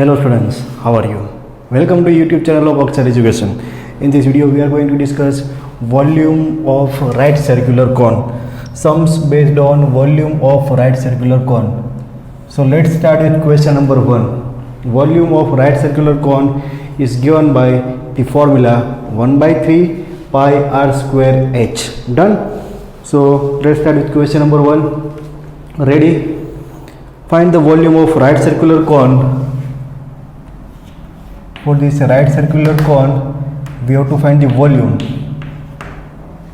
Hello students, how are you? Welcome to YouTube channel of Akshar Education. In this video we are going to discuss volume of right circular cone. Sums based on volume of right circular cone. So let's start with question number 1. Volume of right circular cone is given by the formula 1 by 3 pi r square h. Done? So let's start with question number 1. Ready? Find the volume of right circular cone. For this right circular cone, we have to find the volume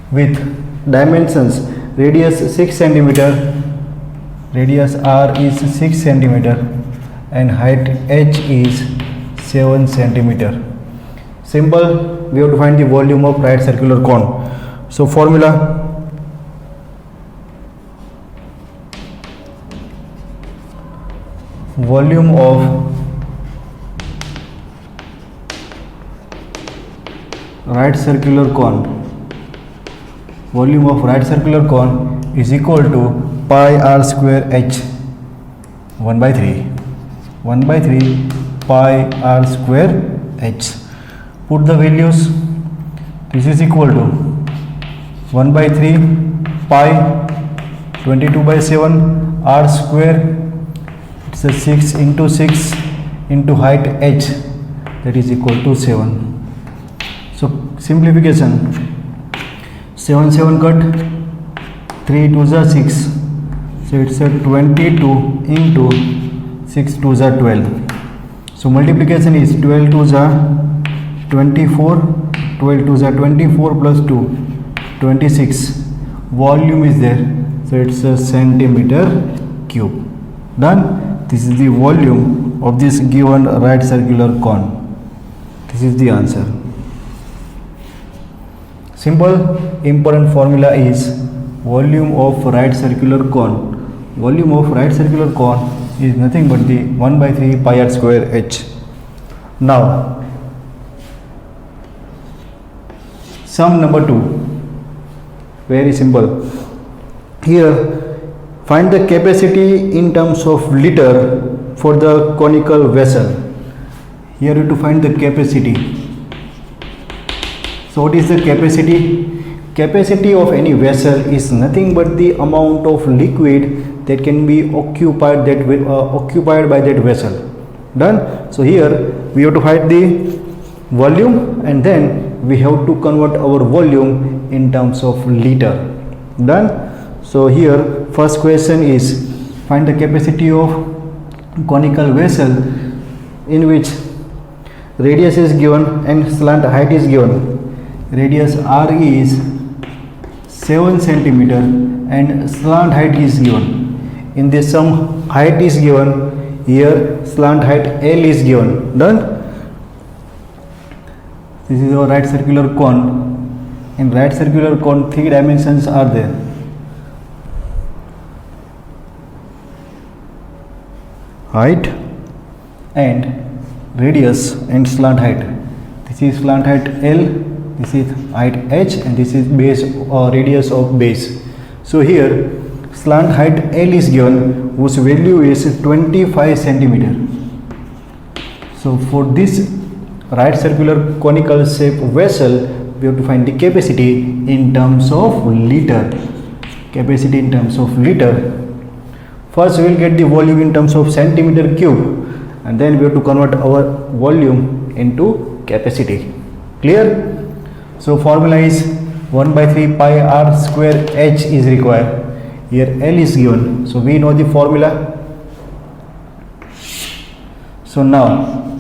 with dimensions. Radius 6 cm, radius r is 6 cm, and height h is 7 cm. Simple. We have to find the volume of right circular cone. So formula: volume of right circular cone, volume of right circular cone is equal to pi r square h, 1 by 3 pi r square h. Put the values. This is equal to 1 by 3 pi 22 by 7 r square, it's a 6 into 6 into height h, that is equal to 7. So simplification: 7 7 cut, 3 2 is 6, so it's a 22 into 6 2 is 12. So multiplication is 12 2 is 24, 12 2 is 24 plus 2 26. Volume is there, so it's a centimeter cube. Done. This is the volume of this given right circular cone. This is the answer. Simple. Important formula is volume of right circular cone. Volume of right circular cone is nothing but the 1 by 3 pi r square h. Now sum number 2. Very simple. Here find the capacity in terms of liter for the conical vessel. Here you have to find the capacity. So what is the capacity? Capacity of any vessel is nothing but the amount of liquid that can be occupied by that vessel. Done. So here we have to find the volume, and then we have to convert our volume in terms of liter. Done. So here first question is find the capacity of conical vessel in which radius is given and slant height is given. Radius r is 7 centimeter and slant height is given. In this sum, height is given. Here slant height L is given. Done. This is our right circular cone. In right circular cone, 3 dimensions are there. Height and radius and slant height. This is slant height L, this is height h, and this is base or radius of base. So here slant height L is given, whose value is 25 centimeter. So for this right circular conical shape vessel, we have to find the capacity in terms of liter. Capacity in terms of liter. First we will get the volume in terms of centimeter cube, and then we have to convert our volume into capacity. Clear? So formula is 1 by 3 pi r square h is required. Here L is given, so we know the formula. So now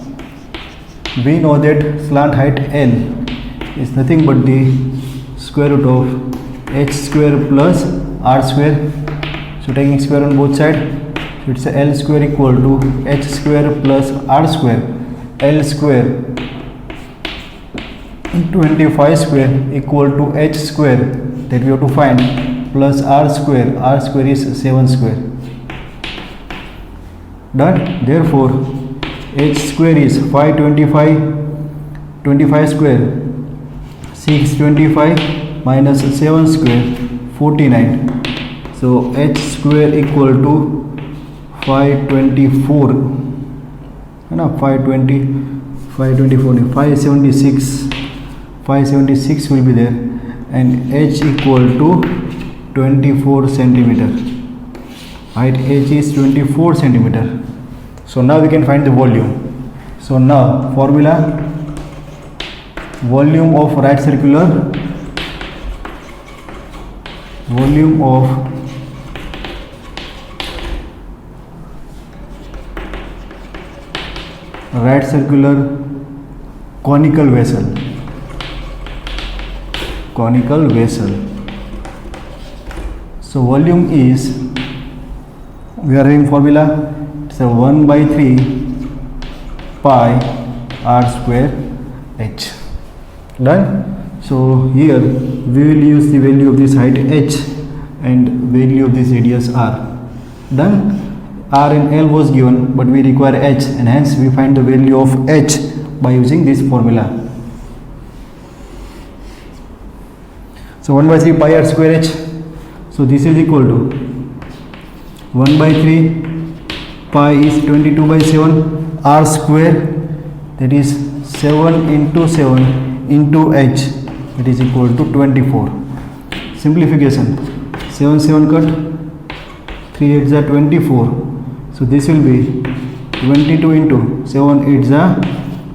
we know that slant height L is nothing but the square root of h square plus r square. So taking square on both sides, so it's L square equal to h square plus r square. L square 25 square equal to h square, that we have to find, plus r square. R square is 7 square. Done. Therefore h square is 25 square, 625 minus 7 square, 49. So h square equal to 524 है ना, 520, 524, 576 will be there, and h equal to 24 centimeter. Height h is 24 centimeter. So now we can find the volume. So now formula: volume of right circular, volume of right circular conical vessel, conical vessel. So volume is, we are having formula, it's a 1 by 3 pi r square h. Done. So here we will use the value of this height h and value of this radius r. Done. R and L was given, but we require h, and hence we find the value of h by using this formula. So 1 by 3 pi r square h. So this is equal to 1 by 3 pi is 22 by 7 r square, that is 7 into 7 into h, it is equal to 24. Simplification: 7 7 cut, 3 8 is 24. So this will be 22 into 7 8 is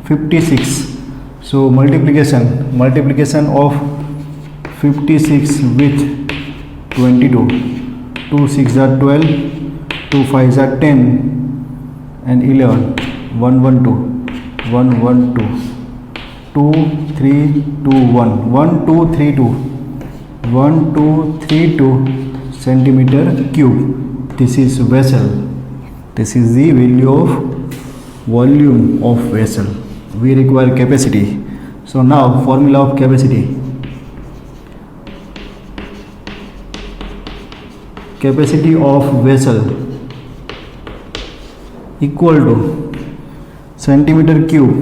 56. So multiplication of 56 with 22, 2 6 are 12, 2 5 are 10, and 11, 1 1 2, 1 1 2, 2 3 2 1, 1 2 3 2, 1 2 3 2 centimeter cube. This is vessel. This is the value of volume of vessel. We require capacity. So now formula of capacity: capacity of vessel equal to centimeter cube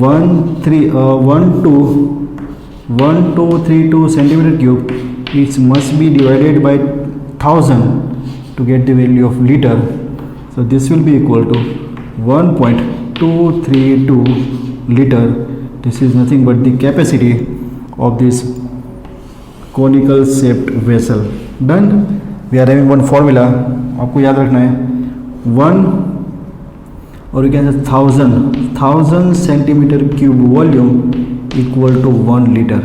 1232 centimeter cube. It must be divided by 1000 to get the value of liter. So this will be equal to 1.232 liter. This is nothing but the capacity of this conical shaped vessel. Done. We are having one formula, आपको याद रखना है, 1 or you can say 1000 centimeter cube volume equal to 1 liter,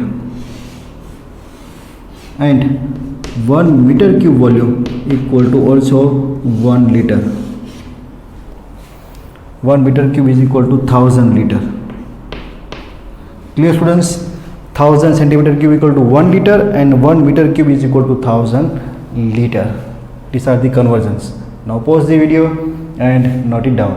and 1 meter cube volume equal to also 1 liter. 1 meter cube is equal to 1000 liter. Clear students? 1000 centimeter cube equal to 1 liter and 1 meter cube is equal to 1000 liter. These are the conversions. Now pause the video and note it down.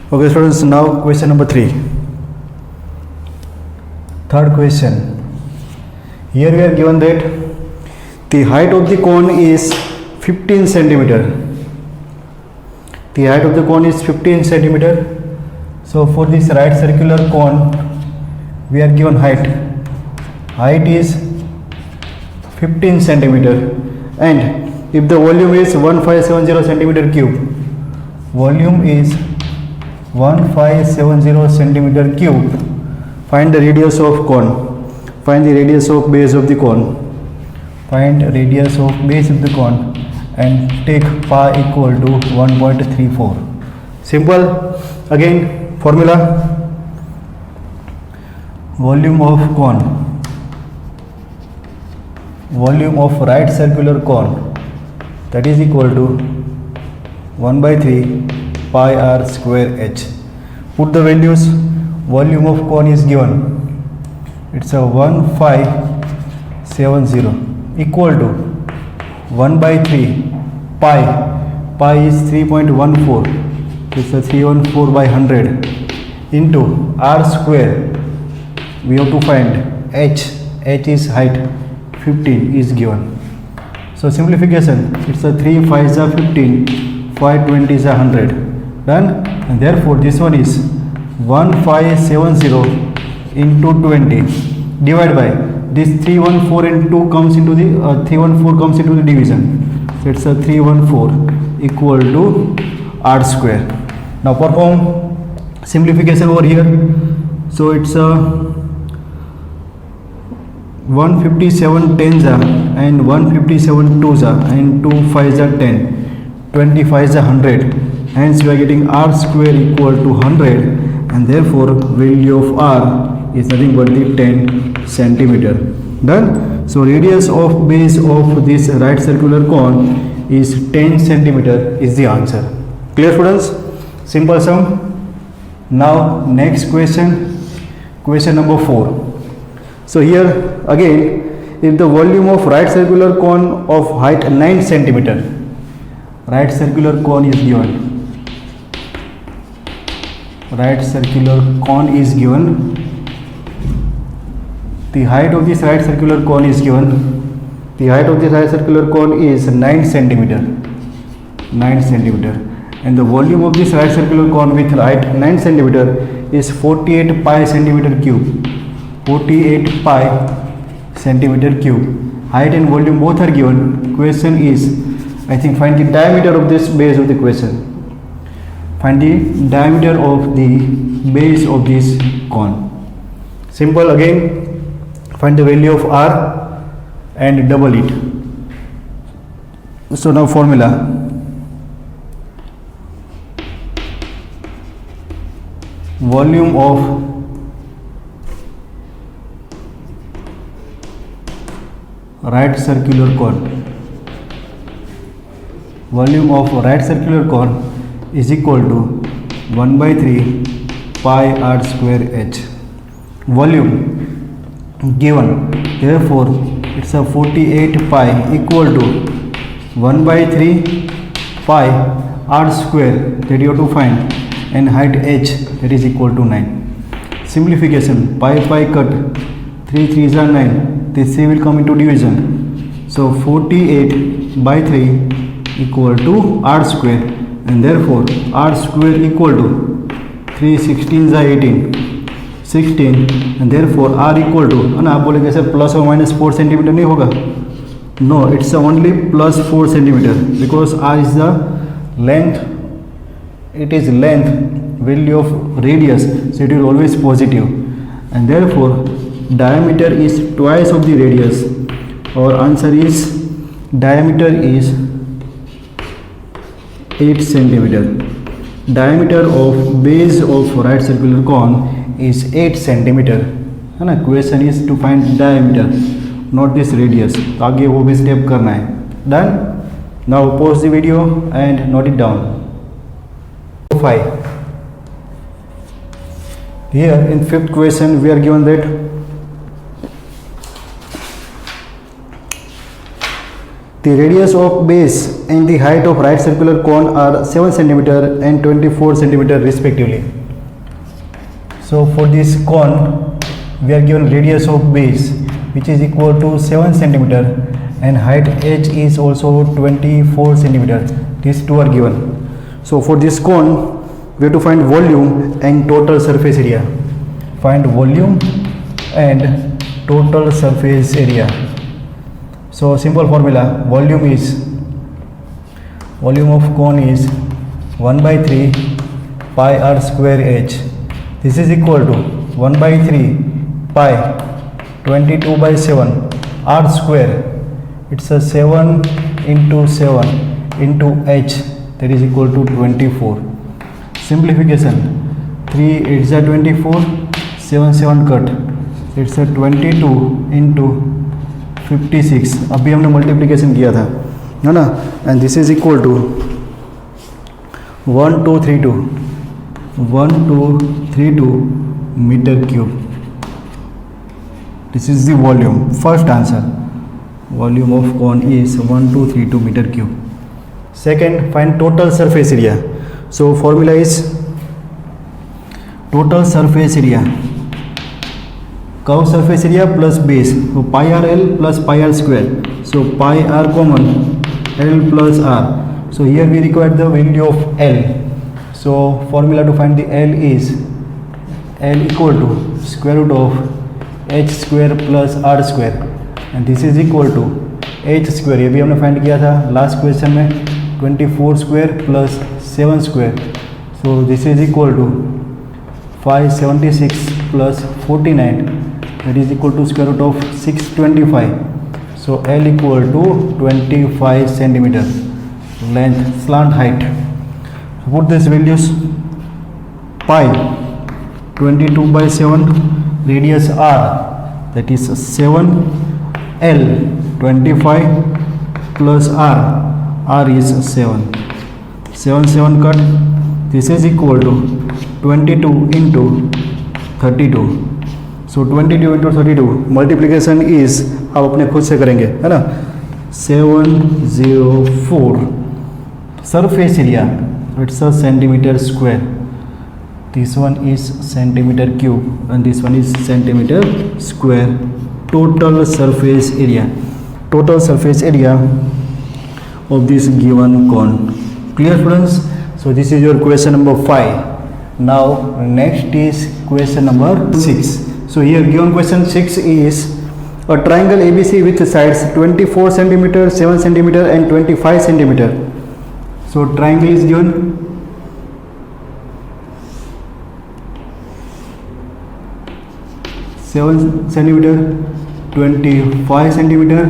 Okay students, now question number 3. Third question. Here we are given that the height of the cone is 15 centimeter. The height of the cone is 15 centimeter. So for this right circular cone we are given height. Height is 15 centimeter, and if the volume is 1570 centimeter cube, volume is 1570 centimeter cube. Find the radius of cone. Find the radius of base of the cone. Find radius of base of the cone and take pi equal to 1.34. Simple. Again formula: volume of cone, volume of right circular cone, that is equal to 1 by 3 pi r square h. Put the values. Volume of cone is given, it's a 1570 equal to 1 by 3 pi, pi is 3.14, it's a 314 by 100 into r square. We have to find h. H is height, 15 is given. So simplification, it's a 3 5 is a 15, 5 20 is a 100, Done. And therefore this one is 1570 into 20 divided by this 314 and 2 comes into the 314 comes into the division. So it's a 314 equal to r square. Now perform simplification over here. So it's a 157 tens are and 157 twos are and 2 5s are 10, 25 is 100. Hence we are getting r square equal to 100, and therefore value of r is nothing but the 10 centimeter. Done. So radius of base of this right circular cone is 10 centimeter is the answer. Clear students? Simple sum. Now next question, question number 4. So here again, if the volume of right circular cone of height 9 centimeter, right circular cone is given, right circular cone is given, the height of this right circular cone is given, the height of this right circular cone is 9 centimeter, 9 centimeter, and the volume of this right circular cone with height 9 centimeter is 48 pi centimeter cube, 48 pi centimeter cube. Height and volume both are given. Question is, I think, find the diameter of this base of the question. Find the diameter of the base of this cone. Simple again. Find the value of r and double it. So now formula. Volume of right circular cone, volume of right circular cone is equal to 1 by 3 pi r square h. Volume given, therefore it's a 48 pi equal to 1 by 3 pi r square that you have to find, and height h that is equal to 9. Simplification, pi cut, 3 3s are 9, this 3 will come into division. So 48 by 3 equal to r square, and therefore r square equal to 3 16s are 18, 16, and therefore r equal to, है ना, आप बोले कैसे plus और minus 4 centimetre नहीं होगा? No, it's only plus 4 centimeter because r is the length, it is length value of radius, so it is always positive, and therefore diameter is twice of the radius. Our answer is diameter is 8 centimeter. Diameter of base of right circular cone is 8 centimeter, है ना. Question is to find diameter, not this radius. तो आगे वो भी step करना है. Done. Now pause the video and note it down. 5. Here in fifth question we are given that the radius of base and the height of right circular cone are 7 centimeter and 24 centimeter respectively. So for this cone we are given radius of base which is equal to 7 centimeter and height h is also 24 centimeter. These two are given. So for this cone we have to find volume and total surface area. Find volume and total surface area. So simple formula, volume of cone is 1 by 3 pi r square h. This is equal to 1 by 3 pi 22 by 7 r square. It's a 7 into 7 into h, that is equal to 24. Simplification, 3 8s are 24, 7 7 cut, it's a 22 into 56. अभी हमने multiplication किया था, है ना. And this is equal to 1232 metre cube. This is the volume. First answer, volume of cone is 1232 metre cube. Second, find total surface area. So formula is total surface area, curve surface area plus base, so pi r l plus pi r square, so pi r common, l plus r. So here we require the value of l, so So formula to find the L is L equal to square root of h square plus r square and this is equal to h square, ये भी हमने find किया था last question में, 24 square plus 7 square, so this is equal to 576 plus 49 that is equal to square root of 625. So L equal to 25 centimeter length, slant height. So put these values: pi 22 by 7, radius r that is 7, L 25 plus r is 7, 7 cut, this is equal to 22 into 32. So 22 into 32 multiplication is आप अपने खुद से करेंगे, है ना, 704. Surface area it's a centimetre square, this one is centimetre cube and this one is centimetre square. Total surface area of this given cone. Clear students? So this is your question number 5. Now next is question number 6. So here given question 6 is a triangle ABC with sides 24 centimeter, 7 centimeter and 25 centimeter. So triangle is given, centimeter, 25 centimeter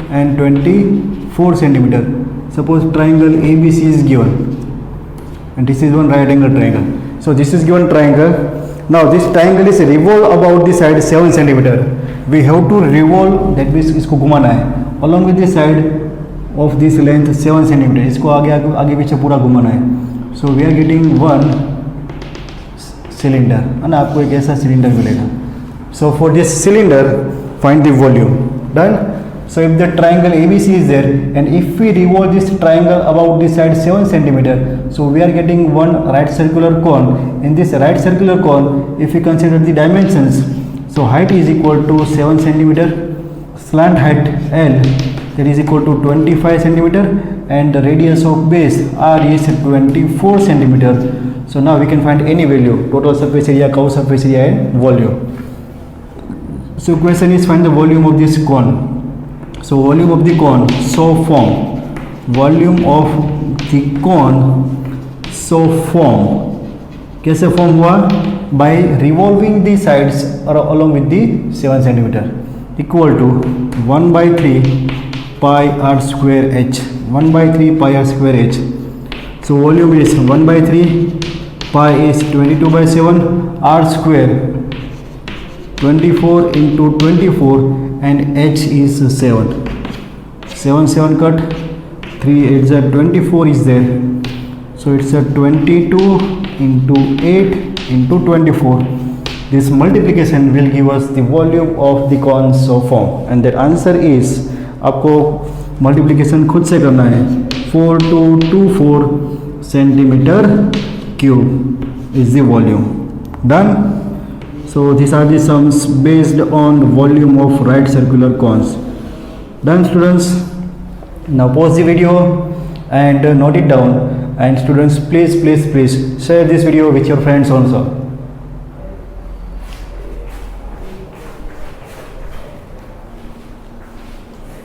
and 24 centimeter. Suppose triangle ABC is given and this is one right angle triangle. So this is given triangle. Now this triangle is revolve about the side 7 centimeter. We have to revolve, that means इसको घुमाना है along with the side of this length 7 centimeter. इसको आगे पीछे पूरा घुमाना है. So we are getting one cylinder, है ना, आपको एक ऐसा सिलेंडर मिलेगा. So for this cylinder find the volume. Done. So if the triangle ABC is there and if we revolve this triangle about the side 7 centimeter, so we are getting one right circular cone. In this right circular cone, if we consider the dimensions, so height is equal to 7 centimeter, slant height L that is equal to 25 centimeter and the radius of base R is 24 centimeter. So now we can find any value, total surface area, curved surface area and volume. So question is find the volume of this cone. So volume of the cone, so form, volume of the cone, so form, कैसे form हुआ, by revolving the sides along with the 7 centimeter, equal to 1 by 3 pi r square h, 1 by 3 pi r square h. So volume is 1 by 3, pi is 22 by 7, r square 24 into 24 and h is 7, 7 cut, 3 8s are 24 is there, so it's a 22 into 8 into 24. This multiplication will give us the volume of the cone so form and that answer is, आपको multiplication खुद से करना है, 4224 centimeter cube is the volume. Done. So these are the sums based on volume of right circular cones. Done students. Now pause the video and note it down, and students please share this video with your friends also.